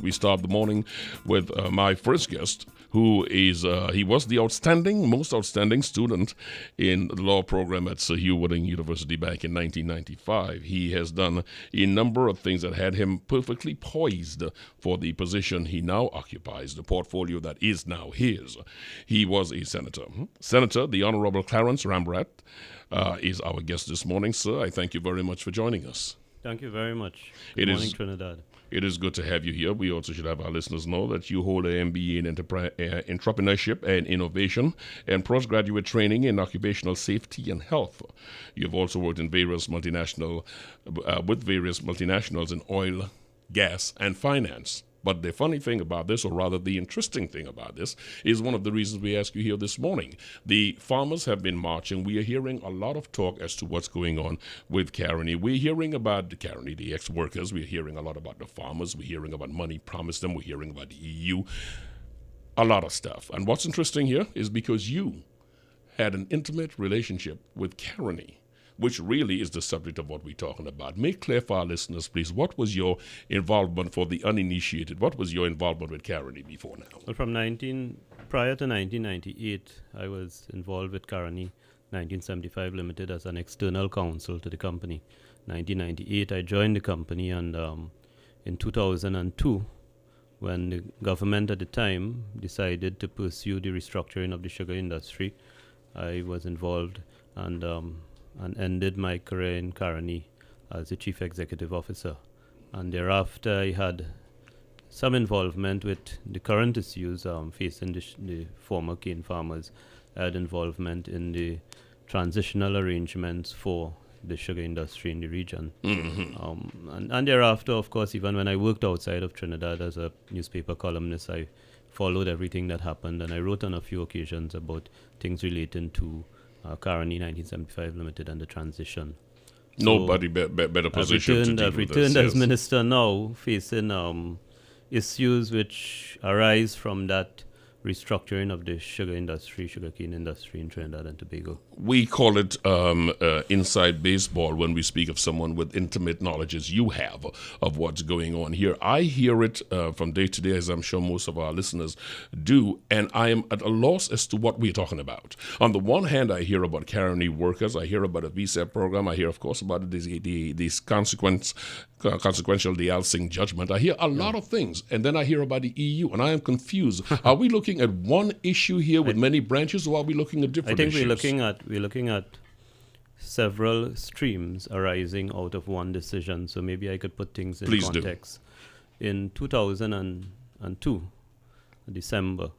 We start the morning with my first guest, who is, he was the most outstanding student in the law program at Sir Hugh Wooding University back in 1995. He has done a number of things that had him perfectly poised for the position he now occupies, the portfolio that is now his. He was a senator. Senator, the Honorable Clarence Rambharat, is our guest this morning. Sir, I thank you very much for joining us. Thank you very much. Good morning, Trinidad. It is good to have you here. We also should have our listeners know that you hold an MBA in entrepreneurship and innovation and postgraduate training in occupational safety and health. You've also worked in with various multinationals in oil, gas, and finance. But the funny thing about this, or rather the interesting thing about this, is one of the reasons we ask you here this morning. The farmers have been marching. We are hearing a lot of talk as to what's going on with Caroni. We're hearing about the Caroni, the ex-workers. We're hearing a lot about the farmers. We're hearing about money promised them. We're hearing about the EU. A lot of stuff. And what's interesting here is because you had an intimate relationship with Caroni, which really is the subject of what we're talking about. Make clear for our listeners, please, what was your involvement for the uninitiated? What was your involvement with Caroni before now? Well, prior to 1998, I was involved with Caroni 1975 Limited as an external counsel to the company. 1998, I joined the company, and in 2002, when the government at the time decided to pursue the restructuring of the sugar industry, I was involved and ended my career in Caroni as the chief executive officer. And thereafter, I had some involvement with the current issues facing the former cane farmers. I had involvement in the transitional arrangements for the sugar industry in the region. Mm-hmm. And thereafter, of course, even when I worked outside of Trinidad as a newspaper columnist, I followed everything that happened, and I wrote on a few occasions about things relating to Caroni 1975 Limited and the transition. Nobody better positioned to I've returned as minister now, facing issues which arise from that restructuring of the sugarcane industry in Trinidad and Tobago. We call it inside baseball when we speak of someone with intimate knowledge as you have of what's going on here. I hear it from day to day, as I'm sure most of our listeners do, and I am at a loss as to what we're talking about. On the one hand, I hear about Caroni workers, I hear about a visa program, I hear, of course, about this consequential de-alcing judgment. I hear a lot of things, and then I hear about the EU, and I am confused. Are we looking at one issue here with many branches, or are we looking at different issues? I think we're looking at several streams arising out of one decision. So maybe I could put things in context. In 2002, December,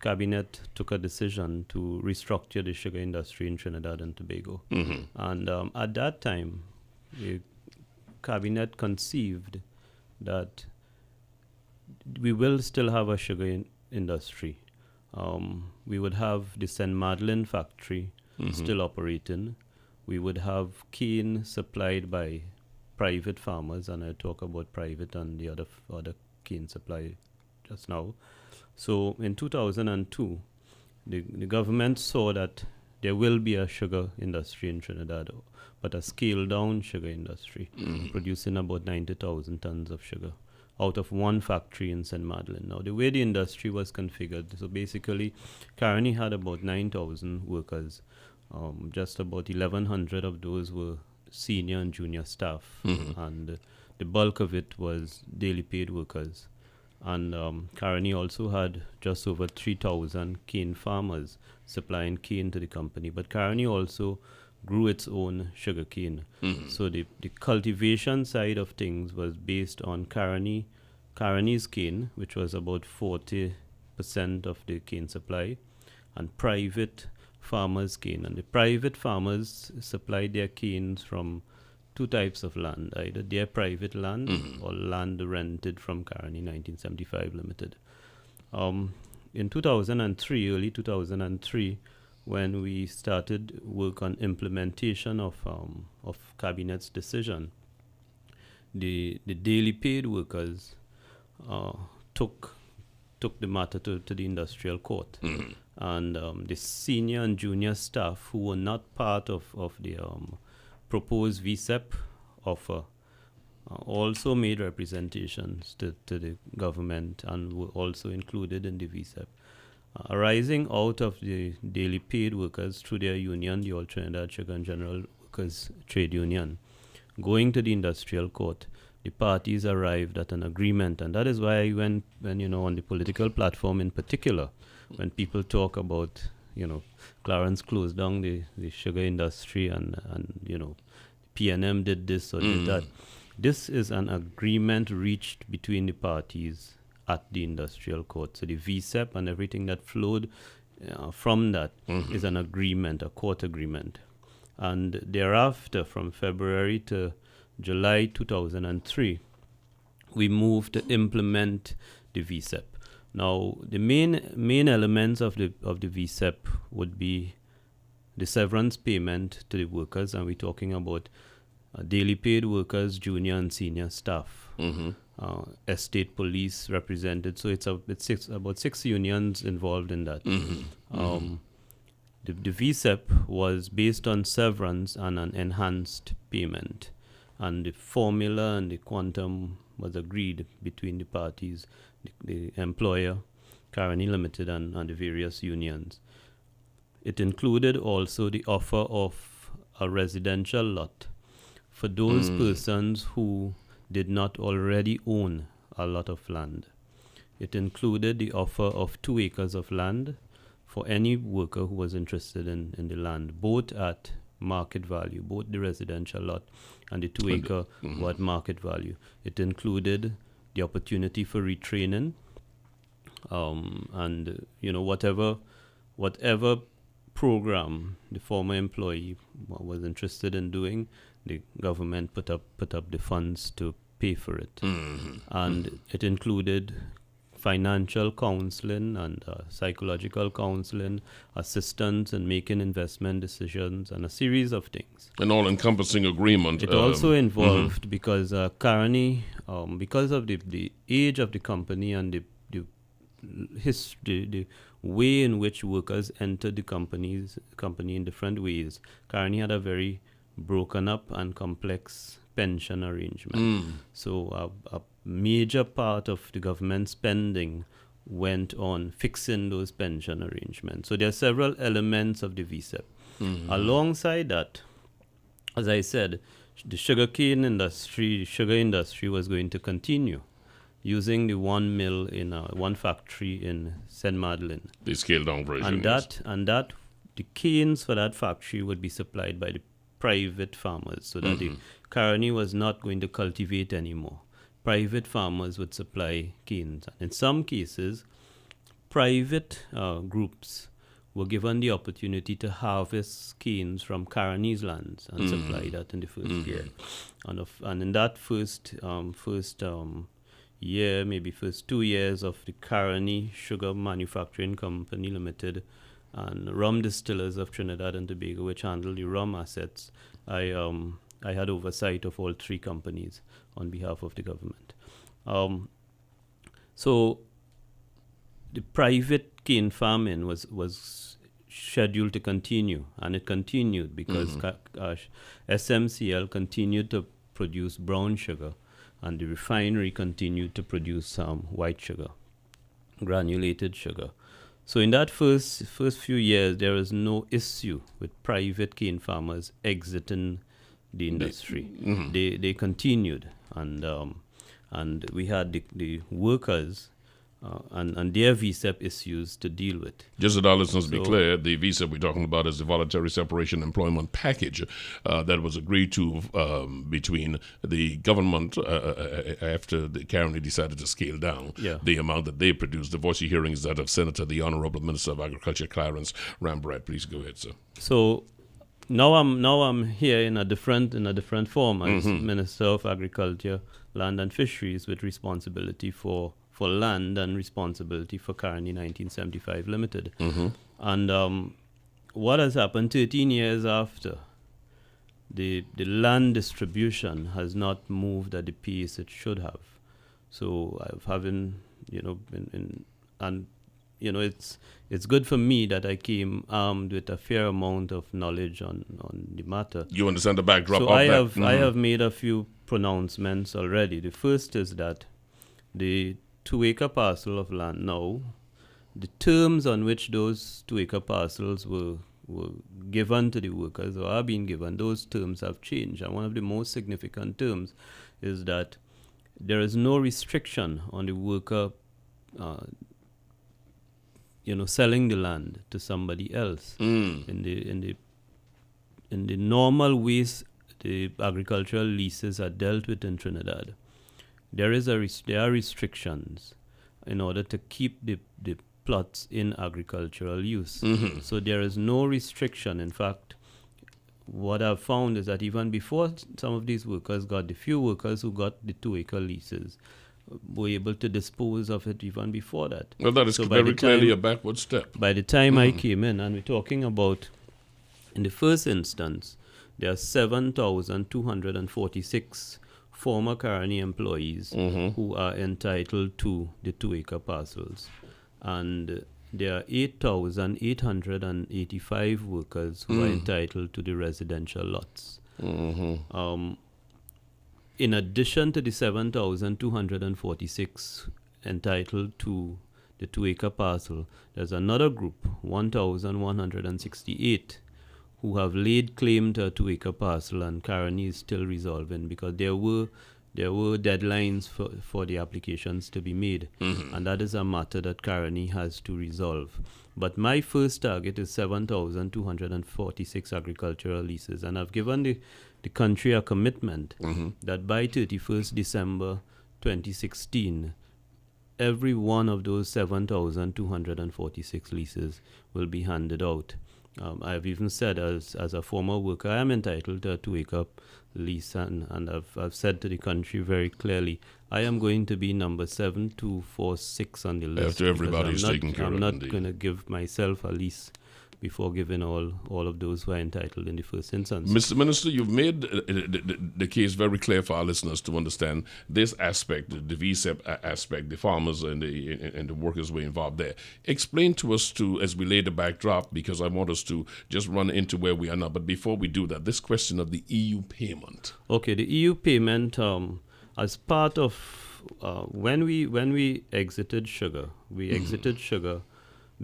Cabinet took a decision to restructure the sugar industry in Trinidad and Tobago. Mm-hmm. And at that time, the Cabinet conceived that we will still have a sugar industry. We would have the St. Madeleine factory still operating. We would have cane supplied by private farmers, and I talk about private and the other cane supply just now. So in 2002, the government saw that there will be a sugar industry in Trinidad, but a scaled-down sugar industry, producing about 90,000 tons of sugar out of one factory in St. Madeleine. Now, the way the industry was configured, so basically, Caroni had about 9,000 workers. Just about 1,100 of those were senior and junior staff, and the bulk of it was daily paid workers. And Caroni also had just over 3,000 cane farmers supplying cane to the company. But Caroni also grew its own sugar cane. Mm-hmm. So the cultivation side of things was based on Caroni's cane, which was about 40% of the cane supply, and private farmers' cane. And the private farmers supplied their canes from two types of land, either their private land or land rented from Caroni 1975 Limited. In 2003, early 2003, when we started work on implementation of Cabinet's decision, the daily paid workers took the matter to the industrial court. And the senior and junior staff who were not part of the proposed VSEP offer also made representations to the government and were also included in the VSEP. Arising out of the daily paid workers through their union, the All Trinidad Sugar and General Workers Trade Union, going to the industrial court, the parties arrived at an agreement. And that is why when on the political platform in particular, when people talk about, Clarence closed down the sugar industry and PNM did this or did that, this is an agreement reached between the parties at the industrial court. So the VSEP and everything that flowed from that is an agreement, a court agreement. And thereafter, from February to July 2003, we moved to implement the VSEP. Now, the main elements of the VSEP would be the severance payment to the workers, and we're talking about daily paid workers, junior and senior staff, estate police represented. So it's about six unions involved in that. The VSEP was based on severance and an enhanced payment, and the formula and the quantum was agreed between the parties, the employer, Caroni Limited, and the various unions. It included also the offer of a residential lot for those persons who did not already own a lot of land. It included the offer of 2 acres of land for any worker who was interested in the land, both at market value, both the residential lot and the 2 acre were at market value. It included the opportunity for retraining, and whatever program the former employee was interested in doing, the government put up the funds to pay for it. And it included financial counseling and psychological counseling, assistance in making investment decisions, and a series of things. An all-encompassing agreement. It also involved, because Caroni, because of the age of the company and the way in which workers entered the company in different ways, Caroni had a very broken up and complex pension arrangement. So a major part of the government spending went on fixing those pension arrangements. So there are several elements of the VSEP. Alongside that, as I said, the sugar industry was going to continue using the one mill in one factory in St. Madeleine. The scaled down version. And that the canes for that factory would be supplied by the private farmers, so that the Caroni was not going to cultivate anymore. Private farmers would supply canes. And in some cases, private groups were given the opportunity to harvest canes from Caroni's lands and supply that in the first year. And in that first year, maybe first 2 years of the Caroni Sugar Manufacturing Company Limited and Rum Distillers of Trinidad and Tobago, which handled the rum assets, I had oversight of all 3 companies on behalf of the government. So the private cane farming was scheduled to continue, and it continued because SMCL continued to produce brown sugar, and the refinery continued to produce white sugar, granulated sugar. So in that first few years, there was no issue with private cane farmers exiting the industry. They continued, and we had the workers and their VSEP issues to deal with. Just so that our listeners be clear, the VSEP we're talking about is the Voluntary Separation Employment Package that was agreed to between the government after the Caroni decided to scale down the amount that they produced. The voice you're hearing is that of Senator, the Honorable Minister of Agriculture, Clarence Rambharat. Please go ahead, sir. So now I'm here in a different form as Minister of Agriculture, Land and Fisheries, with responsibility for land and responsibility for Caroni 1975 Limited. And what has happened 13 years after, the land distribution has not moved at the pace it should have. So having, and it's good for me that I came armed with a fair amount of knowledge on the matter. You understand the backdrop so of I that? have I have made a few pronouncements already. The first is that the 2-acre parcel of land now, the terms on which those 2-acre parcels were given to the workers or are being given, those terms have changed. And one of the most significant terms is that there is no restriction on the worker selling the land to somebody else. In the normal ways the agricultural leases are dealt with in Trinidad, there are restrictions in order to keep the plots in agricultural use. So there is no restriction. In fact, what I've found is that even before some of these workers got, the few workers who got the 2-acre leases were able to dispose of it even before that. Well, that is very clearly a backward step. By the time I came in, and we're talking about, in the first instance, there are 7,246 former Caroni employees who are entitled to the 2-acre parcels. And there are 8,885 workers who are entitled to the residential lots. In addition to the 7,246 entitled to the 2-acre parcel, there's another group, 1,168, who have laid claim to a 2-acre parcel, and Caroni is still resolving because there were deadlines for the applications to be made, and that is a matter that Caroni has to resolve. But my first target is 7,246 agricultural leases, and I've given the country a commitment that by 31st December 2016, every one of those 7,246 leases will be handed out. I've even said, as a former worker, I am entitled to a 2-acre lease, and I've said to the country very clearly, I am going to be number 7246 on the list. After everybody's taken care of. I'm not going to give myself a lease before giving all of those who are entitled in the first instance. Mr. Minister, you've made the case very clear for our listeners to understand this aspect, the VSEP aspect, the farmers and the workers were involved there. Explain to us, as we lay the backdrop, because I want us to just run into where we are now. But before we do that, this question of the EU payment. Okay, the EU payment, as part of when we exited sugar, we exited sugar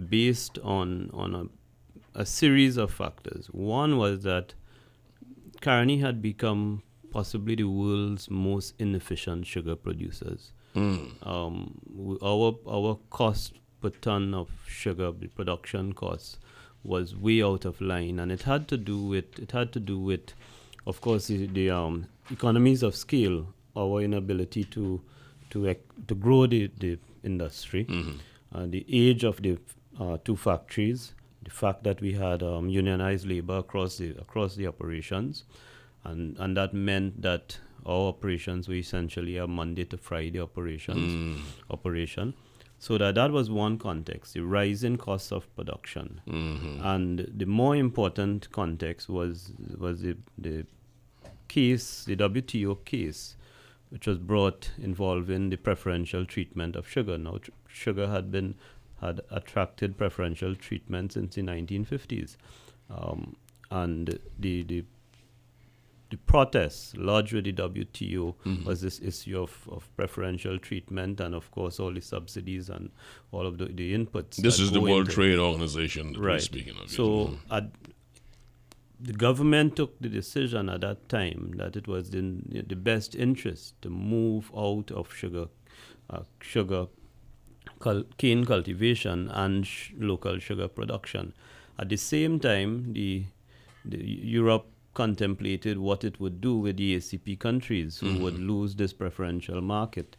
based on a series of factors. One was that Caroni had become possibly the world's most inefficient sugar producers. Our cost per ton of sugar, the production cost, was way out of line, and it had to do with, of course, the economies of scale, our inability to grow the industry, the age of the two factories, the fact that we had unionized labor across the operations, and that meant that our operations were essentially a Monday to Friday operation. So that was one context, the rising cost of production. And the more important context was the case, the WTO case, which was brought involving the preferential treatment of sugar. Now, sugar had attracted preferential treatment since the 1950s. And the protests lodged with the WTO was this issue of preferential treatment, and of course all the subsidies and all of the inputs. This is the World Trade Organization that we're speaking of. So the government took the decision at that time that it was in the best interest to move out of cane cultivation and local sugar production. At the same time, the Europe contemplated what it would do with the ACP countries who would lose this preferential market.